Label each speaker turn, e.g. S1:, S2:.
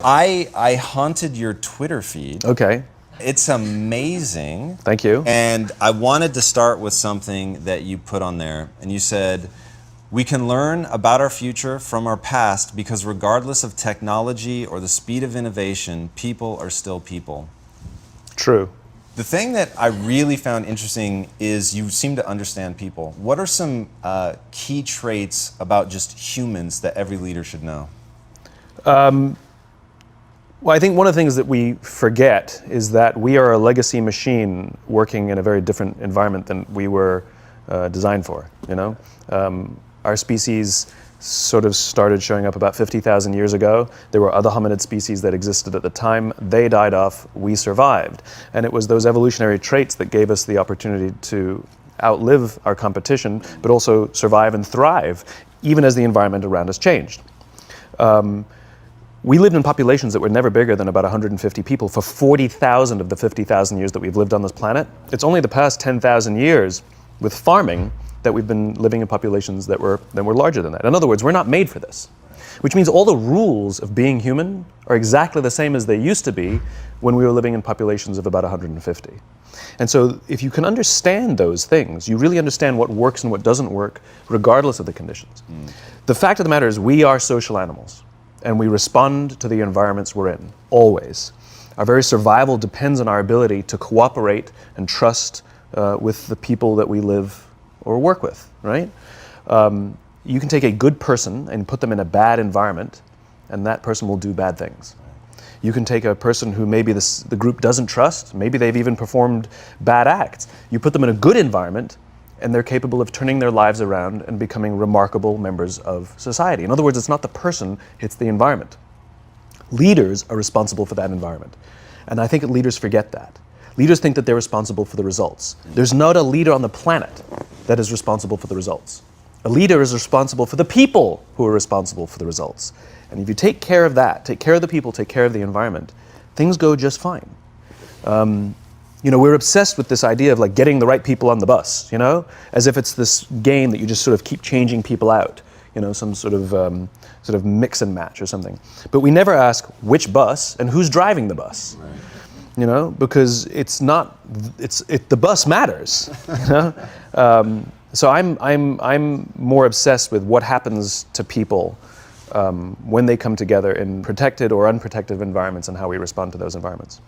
S1: I haunted your Twitter feed.
S2: Okay.
S1: It's amazing.
S2: Thank you.
S1: And I wanted to start with something that you put on there. And you said, we can learn about our future from our past because regardless of technology or the speed of innovation, people are still people.
S2: True.
S1: The thing that I really found interesting is you seem to understand people. What are some key traits about just humans that every leader should know?
S2: Well, I think one of the things that we forget is that we are a legacy machine working in a very different environment than we were designed for, you know? Our species sort of started showing up about 50,000 years ago. There were other hominid species that existed at the time. They died off, we survived. And it was those evolutionary traits that gave us the opportunity to outlive our competition, but also survive and thrive, even as the environment around us changed. We lived in populations that were never bigger than about 150 people for 40,000 of the 50,000 years that we've lived on this planet. It's only the past 10,000 years with farming that we've been living in populations that were larger than that. In other words, we're not made for this, which means all the rules of being human are exactly the same as they used to be when we were living in populations of about 150. And so if you can understand those things, you really understand what works and what doesn't work, regardless of the conditions. The fact of the matter is we are social animals, and we respond to the environments we're in, always. Our very survival depends on our ability to cooperate and trust with the people that we live or work with, right? You can take a good person and put them in a bad environment, and that person will do bad things. You can take a person who maybe the group doesn't trust, maybe they've even performed bad acts. You put them in a good environment, and they're capable of turning their lives around and becoming remarkable members of society. In other words, it's not the person, it's the environment. Leaders are responsible for that environment. And I think leaders forget that. Leaders think that they're responsible for the results. There's not a leader on the planet that is responsible for the results. A leader is responsible for the people who are responsible for the results. And if you take care of that, take care of the people, take care of the environment, things go just fine. You know, we're obsessed with this idea of like getting the right people on the bus, you know, as if it's this game that you just sort of keep changing people out, you know, some sort of mix and match or something. But we never ask which bus and who's driving the bus, right. You know, because it's not, the bus matters, you know. So I'm more obsessed with what happens to people when they come together in protected or unprotected environments and how we respond to those environments.